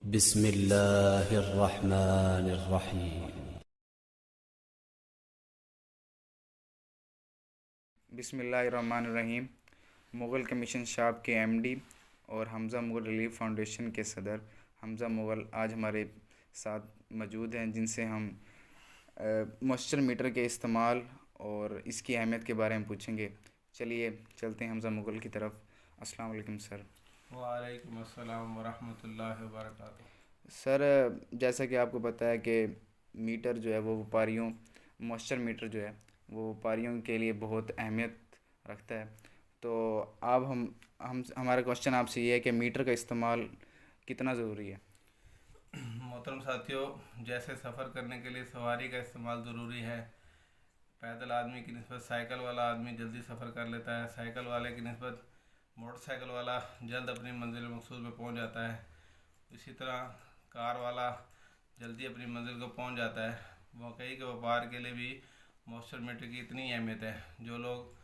बिस्मिल्लाहिर्रहमानिर्रहीम। बिस्मिल्लाहिर्रहमानिर्रहीम। Mughal commission shop के एमडी और हमज़ा मुग़ल रिलीफ फाउंडेशन के सदर हमज़ा मुग़ल आज हमारे साथ मौजूद हैं, जिनसे हम मॉइस्चर मीटर के इस्तेमाल और इसकी अहमियत के बारे में पूछेंगे। चलिए चलते हैं हमज़ा मुग़ल की तरफ। अस्सलाम वालेकुम सर। वालेकुम अस्सलाम वरहमतुल्लाहि वबरकातुहू। सर, जैसा कि आपको पता है कि मीटर जो है वो व्यापारियों मॉइस्चर मीटर जो है वो व्यापारियों के लिए बहुत अहमियत रखता है। तो अब हम हमारा क्वेश्चन आपसे ये है कि मीटर का इस्तेमाल कितना ज़रूरी है। मोहतरम साथियों, जैसे सफ़र करने के लिए सवारी का इस्तेमाल ज़रूरी है। पैदल आदमी की निस्बत साइकिल वाला आदमी जल्दी सफ़र कर लेता है, साइकिल वाले की निस्बत मोटरसाइकिल वाला जल्द अपनी मंजिल मकसूद में पहुंच जाता है। इसी तरह कार वाला जल्दी अपनी मंजिल को पहुंच जाता है। मकई के व्यापार के लिए भी मॉइस्चर मीटर की इतनी अहमियत है। जो लोग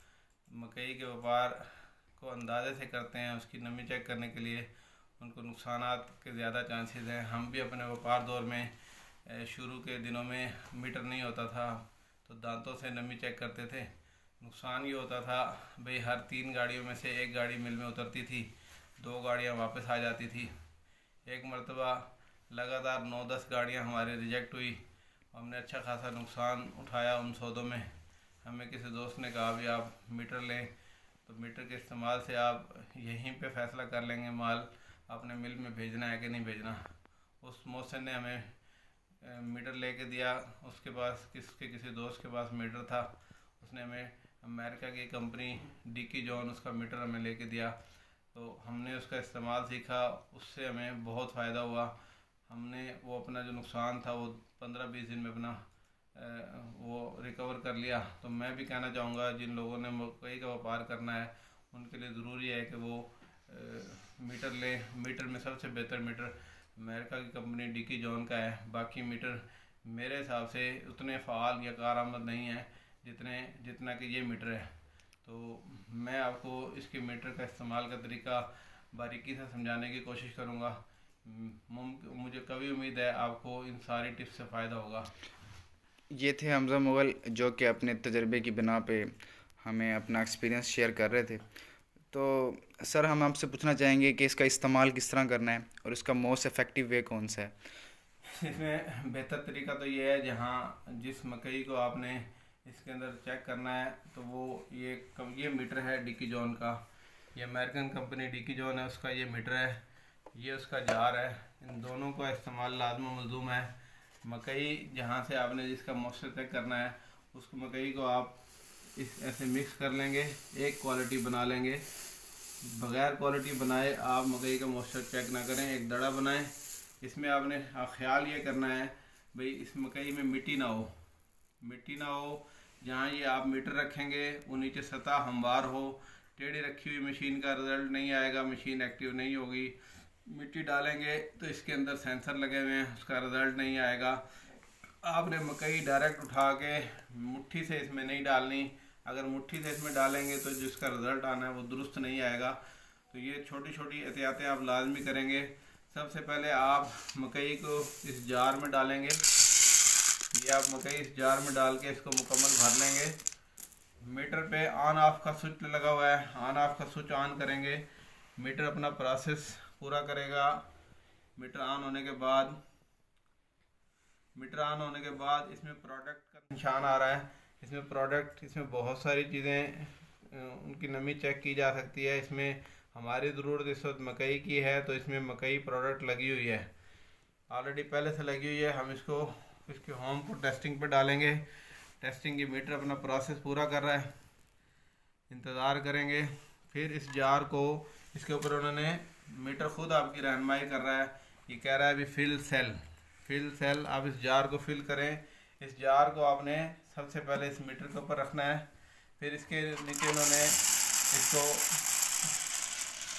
मकई के व्यापार को अंदाजे से करते हैं, उसकी नमी चेक करने के लिए उनको नुकसानात के ज़्यादा चांसेस हैं। हम भी अपने व्यापार दौर में शुरू के दिनों में मीटर नहीं होता था तो दांतों से नमी चेक करते थे। नुकसान ये होता था भाई, हर 3 गाड़ियों में से 1 गाड़ी मिल में उतरती थी, 2 गाड़ियाँ वापस आ जाती थी। एक मरतबा लगातार 9-10 गाड़ियाँ हमारी रिजेक्ट हुई। हमने अच्छा खासा नुकसान उठाया उन सौदों में। हमें किसी दोस्त ने कहा भी आप मीटर लें, तो मीटर के इस्तेमाल से आप यहीं पे फ़ैसला कर लेंगे माल अपने मिल में भेजना है कि नहीं भेजना। उस मौसम ने हमें मीटर लेके दिया। उसके पास किसी दोस्त के पास मीटर था, उसने हमें अमेरिका की कंपनी डिकी जॉन उसका मीटर हमें लेके दिया। तो हमने उसका इस्तेमाल सीखा, उससे हमें बहुत फ़ायदा हुआ। हमने वो अपना जो नुकसान था वो 15-20 दिन में अपना वो रिकवर कर लिया। तो मैं भी कहना चाहूँगा जिन लोगों ने मकई का व्यापार करना है उनके लिए ज़रूरी है कि वो मीटर लें। मीटर में सबसे बेहतर मीटर अमेरिका की कंपनी डिकी जॉन का है। बाकी मीटर मेरे हिसाब से उतने फ़ाल या कारआमद नहीं है जितना कि ये मीटर है। तो मैं आपको इसके मीटर का इस्तेमाल का तरीका बारीकी से समझाने की कोशिश करूँगा। मुझे कभी उम्मीद है आपको इन सारी टिप्स से फ़ायदा होगा। ये थे हमज़ा मुग़ल, जो कि अपने तजर्बे की बिना पे हमें अपना एक्सपीरियंस शेयर कर रहे थे। तो सर, हम आपसे पूछना चाहेंगे कि इसका इस्तेमाल किस तरह करना है और इसका मोस्ट इफ़ेक्टिव वे कौन सा है। इसमें बेहतर तरीका तो ये है, जहाँ जिस मकई को आपने इसके अंदर चेक करना है तो वो ये मीटर है डिकी जॉन का। ये अमेरिकन कंपनी डिकी जॉन है, उसका ये मीटर है, ये उसका जार है। इन दोनों का इस्तेमाल लाजम मलजूम है। मकई जहाँ से आपने जिसका मॉइस्चर चेक करना है उसको मकई को आप इस ऐसे मिक्स कर लेंगे, एक क्वालिटी बना लेंगे। बग़ैर क्वालिटी बनाए आप मकई का मॉइस्चर चेक ना करें, एक दड़ा बनाएं। इसमें आपने ख्याल ये करना है भाई इस मकई में मिट्टी ना हो। जहाँ ये आप मीटर रखेंगे वो नीचे सतह हमवार हो। टेढ़ी रखी हुई मशीन का रिज़ल्ट नहीं आएगा, मशीन एक्टिव नहीं होगी। मिट्टी डालेंगे तो इसके अंदर सेंसर लगे हुए हैं, उसका रिज़ल्ट नहीं आएगा। आपने मकई डायरेक्ट उठा के मुट्ठी से इसमें नहीं डालनी। अगर मुट्ठी से इसमें डालेंगे तो जिसका रिज़ल्ट आना है वो दुरुस्त नहीं आएगा। तो ये छोटी छोटी एहतियातें आप लाजमी करेंगे। सबसे पहले आप मकई को इस जार में डालेंगे। ये आप मकई इस जार में डाल के इसको मुकम्मल भर लेंगे। मीटर पे ऑन ऑफ का स्विच लगा हुआ है, ऑन ऑफ का स्विच ऑन करेंगे, मीटर अपना प्रोसेस पूरा करेगा। मीटर ऑन होने के बाद इसमें प्रोडक्ट का निशान आ रहा है। इसमें बहुत सारी चीज़ें उनकी नमी चेक की जा सकती है। इसमें हमारी ज़रूरत इस वक्त मकई की है तो इसमें मकई प्रोडक्ट लगी हुई है, ऑलरेडी पहले से लगी हुई है। हम इसके होम को टेस्टिंग पे डालेंगे। टेस्टिंग की मीटर अपना प्रोसेस पूरा कर रहा है, इंतज़ार करेंगे। फिर इस जार को इसके ऊपर उन्होंने मीटर ख़ुद आपकी रहनुमाई कर रहा है। ये कह रहा है अभी फिल सेल आप इस जार को फिल करें। इस जार को आपने सबसे पहले इस मीटर के ऊपर रखना है। फिर इसके नीचे उन्होंने इसको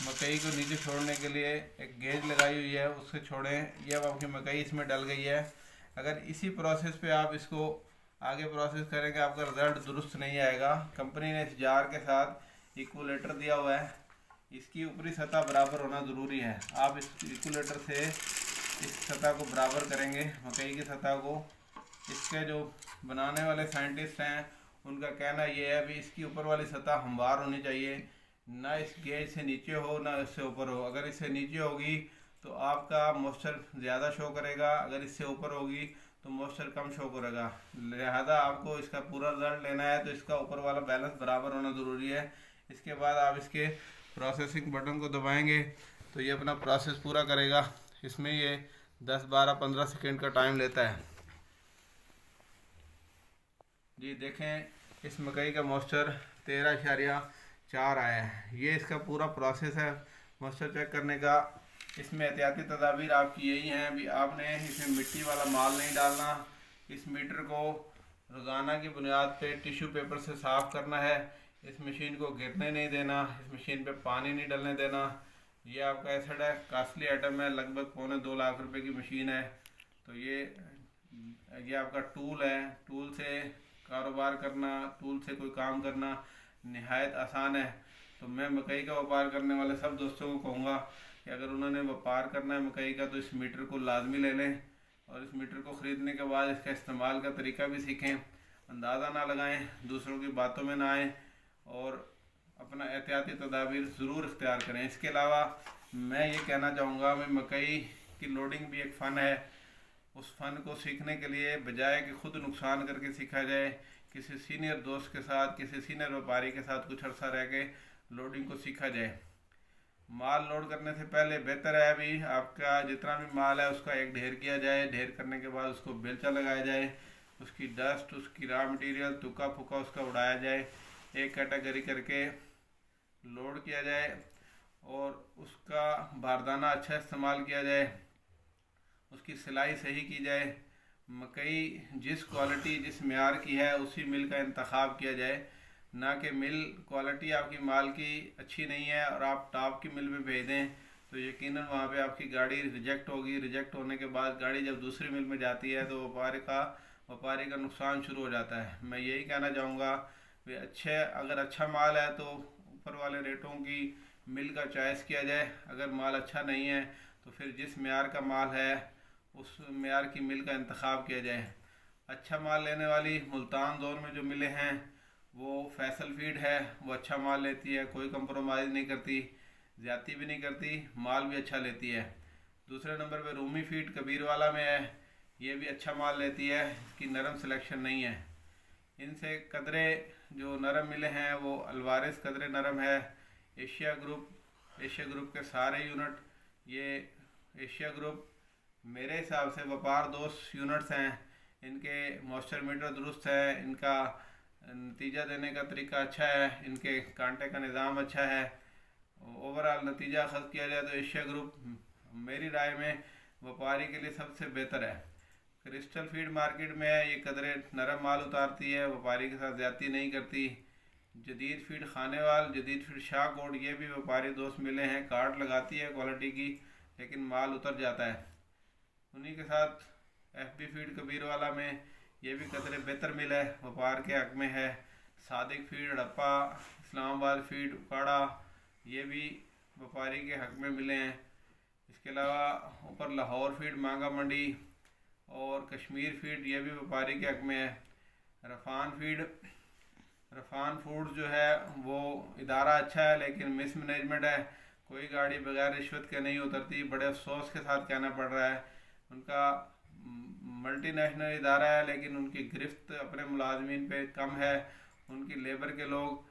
मकई को नीचे छोड़ने के लिए एक गेज लगाई हुई है, उससे छोड़ें। ये अब आपकी मकई इसमें डल गई है। अगर इसी प्रोसेस पे आप इसको आगे प्रोसेस करेंगे आपका रिज़ल्ट दुरुस्त नहीं आएगा। कंपनी ने इस जार के साथ इक्वलेटर दिया हुआ है, इसकी ऊपरी सतह बराबर होना ज़रूरी है। आप इस इक्वलेटर से इस सतह को बराबर करेंगे, मकई की सतह को। इसके जो बनाने वाले साइंटिस्ट हैं उनका कहना यह है भी इसकी ऊपर वाली सतह हमवार होनी चाहिए, ना इस गेज से नीचे हो ना इससे ऊपर हो। अगर इससे नीचे होगी तो आपका मॉइस्चर ज़्यादा शो करेगा, अगर इससे ऊपर होगी तो मॉइस्चर कम शो करेगा। लिहाजा आपको इसका पूरा रिजल्ट लेना है तो इसका ऊपर वाला बैलेंस बराबर होना ज़रूरी है। इसके बाद आप इसके प्रोसेसिंग बटन को दबाएंगे तो ये अपना प्रोसेस पूरा करेगा। इसमें ये 10, 12, 15 सेकेंड का टाइम लेता है। जी देखें, इस मकई का मॉइस्चर 13.4 आया है। ये इसका पूरा प्रोसेस है मॉइस्चर चेक करने का। इसमें एहतियाती तदाबीर आपकी यही हैं भी आपने इसमें मिट्टी वाला माल नहीं डालना। इस मीटर को रोज़ाना की बुनियाद पे टिश्यू पेपर से साफ़ करना है। इस मशीन को गिरने नहीं देना, इस मशीन पे पानी नहीं डलने देना। ये आपका एसिड है, कास्टली आइटम है, लगभग पौने 2 लाख रुपए की मशीन है। तो ये आपका टूल है, टूल से कारोबार करना, टूल से कोई काम करना निहायत आसान है। तो मैं मकई का व्यापार करने वाले सब दोस्तों को कहूँगा कि अगर उन्होंने व्यापार करना है मकई का तो इस मीटर को लाजमी ले लें और इस मीटर को ख़रीदने के बाद इसका इस्तेमाल का तरीका भी सीखें। अंदाज़ा ना लगाएं, दूसरों की बातों में ना आएँ और अपना एहतियाती तदाबीर ज़रूर इख्तियार करें। इसके अलावा मैं ये कहना चाहूँगा मैं मकई की लोडिंग भी एक फ़न है। उस फ़न को सीखने के लिए बजाय कि खुद नुकसान करके सीखा जाए, किसी सीनियर दोस्त के साथ, किसी सीनियर व्यापारी के साथ कुछ अर्सा रह के लोडिंग को सीखा जाए। माल लोड करने से पहले बेहतर है अभी आपका जितना भी माल है उसका एक ढेर किया जाए। ढेर करने के बाद उसको बेलचा लगाया जाए, उसकी डस्ट, उसकी रॉ मटेरियल तुक्का फुका उसका उड़ाया जाए, एक कैटेगरी करके लोड किया जाए और उसका बारदाना अच्छा इस्तेमाल किया जाए, उसकी सिलाई सही की जाए। मकई जिस क्वालिटी जिस मेयार की है उसी मिल का इंतखाब किया जाए, ना कि मिल क्वालिटी आपकी माल की अच्छी नहीं है और आप टॉप की मिल में भेज दें तो यकीनन वहाँ पे आपकी गाड़ी रिजेक्ट होगी। रिजेक्ट होने के बाद गाड़ी जब दूसरी मिल में जाती है तो व्यापारी का नुकसान शुरू हो जाता है। मैं यही कहना चाहूँगा कि अगर अच्छा माल है तो ऊपर वाले रेटों की मिल का चॉइस किया जाए। अगर माल अच्छा नहीं है तो फिर जिस मेयार का माल है उस मेयार की मिल का इंतखाब किया जाए। अच्छा माल लेने वाली मुल्तान जोन में जो मिलें हैं वो फैसल फीड है, वो अच्छा माल लेती है, कोई कंप्रोमाइज़ नहीं करती, ज़्यादती भी नहीं करती, माल भी अच्छा लेती है। दूसरे नंबर पे रूमी फीड कबीरवाला में है, ये भी अच्छा माल लेती है, इसकी नरम सिलेक्शन नहीं है। इनसे कदरे जो नरम मिले हैं वो अल्वारिस कदरे नरम है। एशिया ग्रुप के सारे यूनिट, ये एशिया ग्रुप मेरे हिसाब से व्यापार दोस्त यूनिट्स हैं। इनके मॉइस्चर मीटर दुरुस्त है, इनका नतीजा देने का तरीका अच्छा है, इनके कांटे का निज़ाम अच्छा है। ओवरऑल नतीजा अखज़ किया जाए तो एशिया ग्रुप मेरी राय में व्यापारी के लिए सबसे बेहतर है। क्रिस्टल फीड मार्केट में है, ये कदरे नरम माल उतारती है, व्यापारी के साथ ज़्यादती नहीं करती। जदीद फीड खानेवाल, जदीद फीड शाहकोट, ये भी व्यापारी दोस्त मिले हैं, कार्ड लगाती है क्वालिटी की लेकिन माल उतर जाता है। उन्हीं के साथ FB फीड कबीरवाला में ये भी कदरे बेहतर मिल है, व्यापार के हक में है। सादिक फीड हड़प्पा, इस्लामाबाद फीड उकाड़ा, ये भी व्यापारी के हक में मिले हैं। इसके अलावा ऊपर लाहौर फीड मांगा मंडी और कश्मीर फीड, ये भी व्यापारी के हक में है। रफ़ान फूड जो है वो इदारा अच्छा है लेकिन मिसमैनेजमेंट है, कोई गाड़ी बगैर रिश्वत के नहीं उतरती। बड़े अफसोस के साथ कहना पड़ रहा है, उनका मल्टीनेशनल इदारा है लेकिन उनकी गिरफ्त अपने मुलाजमीन पे कम है। उनकी लेबर के लोग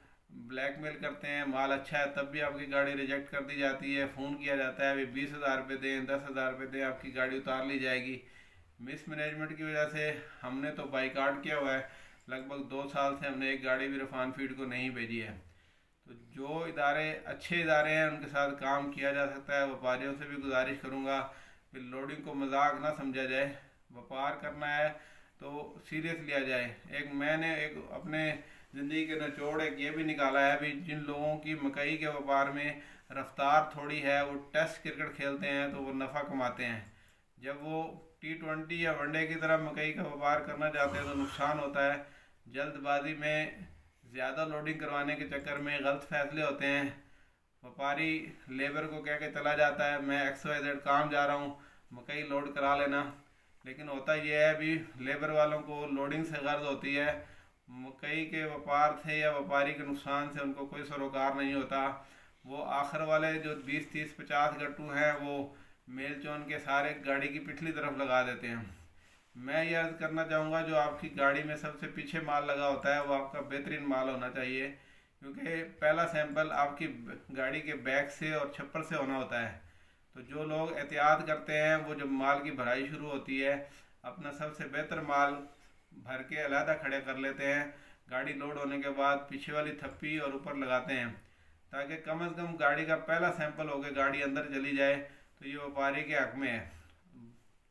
ब्लैकमेल करते हैं, माल अच्छा है तब भी आपकी गाड़ी रिजेक्ट कर दी जाती है। फ़ोन किया जाता है, अभी 20,000 रुपये दें, 10,000 रुपये दें, आपकी गाड़ी उतार ली जाएगी। मिसमैनेजमेंट की वजह से हमने तो बाइकाट किया हुआ है, लगभग 2 साल से हमने एक गाड़ी भी रफ़ान फीड को नहीं भेजी है। तो जो इदारे अच्छे इदारे हैं उनके साथ काम किया जा सकता है। व्यापारियों से भी गुजारिश करूँगा कि लोडिंग को मजाक ना समझा जाए, व्यापार करना है तो सीरियस लिया जाए। मैंने अपने ज़िंदगी के निचोड़ ये भी निकाला है भी जिन लोगों की मकई के व्यापार में रफ्तार थोड़ी है वो टेस्ट क्रिकेट खेलते हैं तो वो नफ़ा कमाते हैं। जब वो T20 या वनडे की तरह मकई का व्यापार करना चाहते हैं तो नुकसान होता है। जल्दबाजी में ज़्यादा लोडिंग करवाने के चक्कर में गलत फैसले होते हैं। व्यापारी लेबर को कह के चला जाता है मैं XYZ काम जा रहा हूँ, मकई लोड करा लेना। लेकिन होता यह है अभी लेबर वालों को लोडिंग से गर्ज होती है, मकई के व्यापार से या व्यापारी के नुकसान से उनको कोई सरोकार नहीं होता। वो आखिर वाले जो 20 30 50 गट्टू हैं वो मेल चोन के सारे गाड़ी की पिछली तरफ लगा देते हैं। मैं ये अर्ज़ करना चाहूँगा जो आपकी गाड़ी में सबसे पीछे माल लगा होता है वो आपका बेहतरीन माल होना चाहिए, क्योंकि पहला सैंपल आपकी गाड़ी के बैक से और छप्पर से होना होता है। तो जो लोग एहतियात करते हैं वो जब माल की भराई शुरू होती है अपना सबसे बेहतर माल भर के अलहदा खड़े कर लेते हैं। गाड़ी लोड होने के बाद पीछे वाली थप्पी और ऊपर लगाते हैं, ताकि कम से कम गाड़ी का पहला सैंपल होकर गाड़ी अंदर चली जाए, तो ये व्यापारी के हक में है।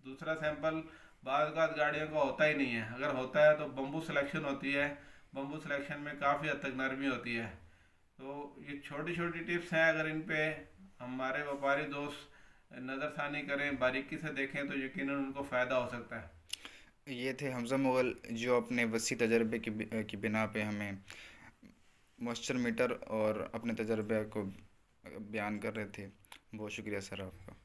दूसरा सैंपल बाद गाड़ियों का होता ही नहीं है, अगर होता है तो बम्बू सिलेक्शन होती है। बम्बू सिलेक्शन में काफ़ी हद तक नरमी होती है। तो ये छोटी छोटी टिप्स हैं, अगर इन पे हमारे व्यापारी दोस्त नज़रसानी करें, बारीकी से देखें, तो यकीनन उनको फ़ायदा हो सकता है। ये थे हमज़ा मुग़ल जो अपने वसी तजर्बे की बिना पे हमें मॉइस्चर मीटर और अपने तजर्बे को बयान कर रहे थे। बहुत शुक्रिया सर आपका।